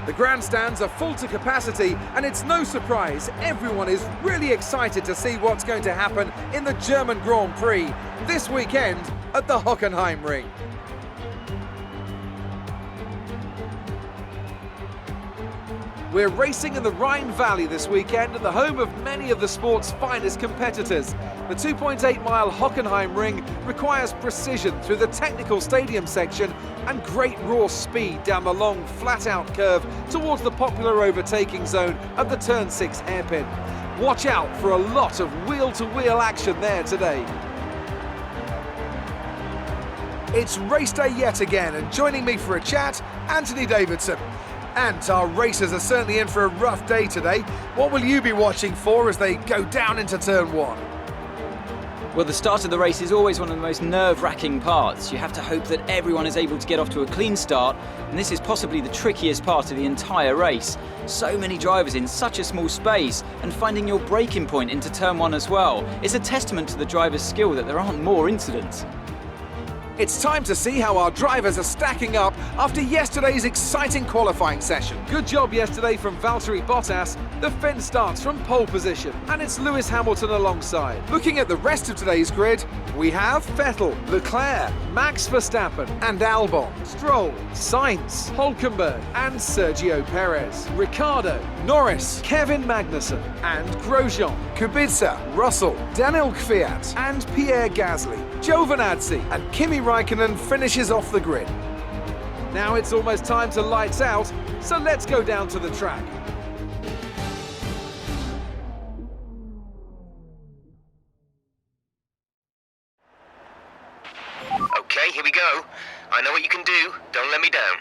The grandstands are full to capacity, and it's no surprise everyone is really excited to see what's going to happen in the German Grand Prix this weekend at the Hockenheimring. We're racing in the Rhine Valley this weekend at the home of many of the sport's finest competitors. The 2.8-mile Hockenheimring requires precision through the technical stadium section and great raw speed down the long, flat-out curve towards the popular overtaking zone at the Turn 6 hairpin. Watch out for a lot of wheel-to-wheel action there today. It's race day yet again, and joining me for a chat, Anthony Davidson. And our racers are certainly in for a rough day today. What will you be watching for as they go down into Turn 1? Well, the start of the race is always one of the most nerve-wracking parts. You have to hope that everyone is able to get off to a clean start, and this is possibly the trickiest part of the entire race. So many drivers in such a small space, and finding your braking point into Turn 1 as well. It's a testament to the driver's skill that there aren't more incidents. It's time to see how our drivers are stacking up after yesterday's exciting qualifying session. Good job yesterday from Valtteri Bottas. The Finn starts from pole position, and it's Lewis Hamilton alongside. Looking at the rest of today's grid, we have Vettel, Leclerc, Max Verstappen and Albon, Stroll, Sainz, Hülkenberg and Sergio Perez, Ricciardo, Norris, Kevin Magnussen and Grosjean, Kubica, Russell, Daniel Kvyat and Pierre Gasly. Giovinazzi and Kimi Raikkonen finishes off the grid. Now it's almost time to lights out, so let's go down to the track. Okay, here we go. I know what you can do. Don't let me down.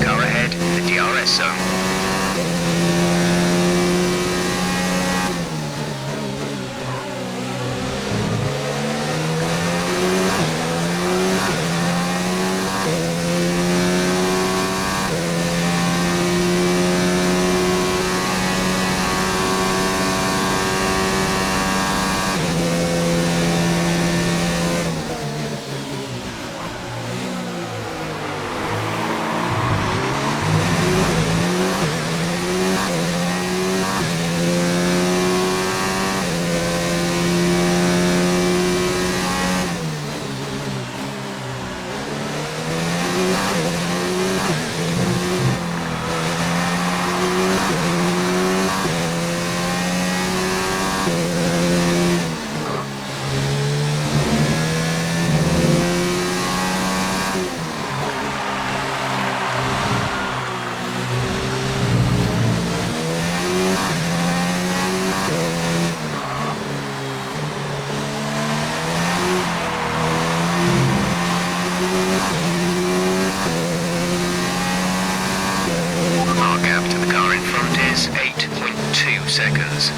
car ahead in the DRS zone. Our gap to the car in front is 8.2 seconds.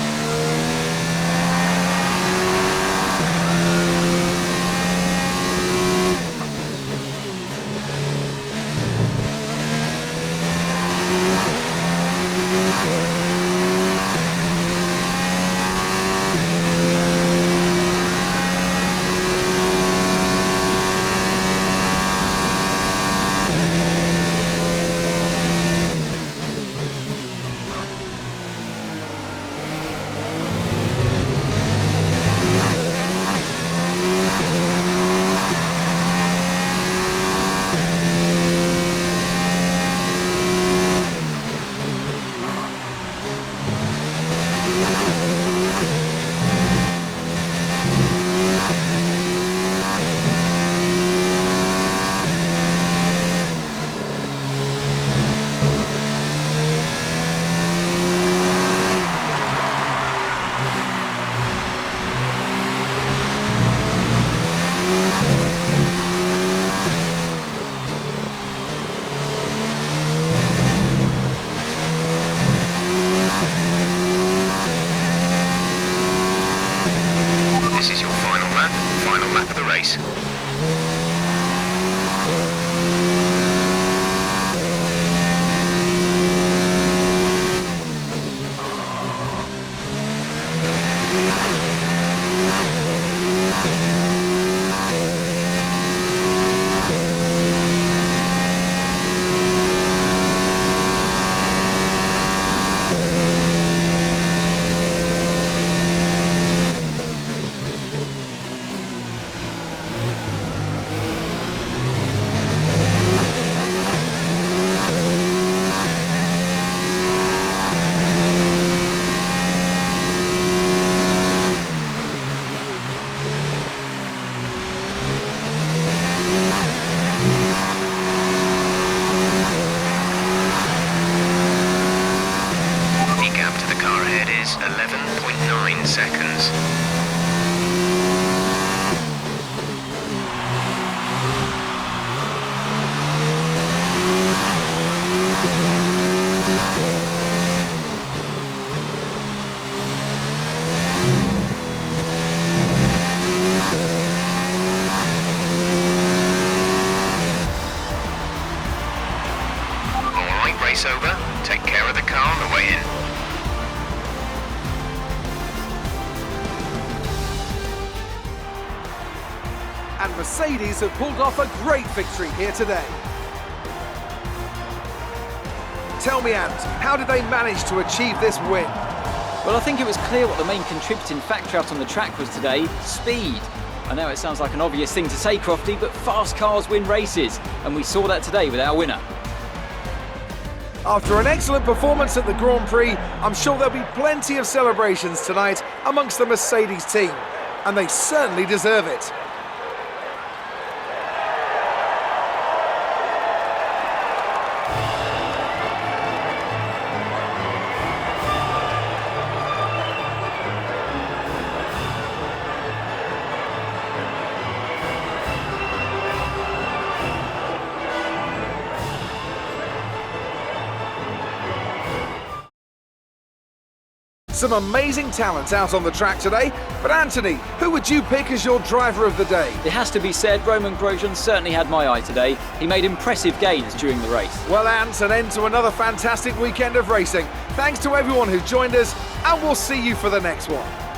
This is your final lap of the race. The gap to the car ahead is 11.9 seconds. Alright, race over. Take care of the car on the way in. And Mercedes have pulled off a great victory here today. Tell me, Ant, how did they manage to achieve this win? Well, I think it was clear what the main contributing factor out on the track was today: speed. I know it sounds like an obvious thing to say, Crofty, but fast cars win races, and we saw that today with our winner. After an excellent performance at the Grand Prix, I'm sure there'll be plenty of celebrations tonight amongst the Mercedes team, and they certainly deserve it. Some amazing talent out on the track today, but Anthony, who would you pick as your driver of the day? It has to be said, Roman Grosjean certainly had my eye today. He made impressive gains during the race. Well, Ant, an end to another fantastic weekend of racing. Thanks to everyone who joined us, and we'll see you for the next one.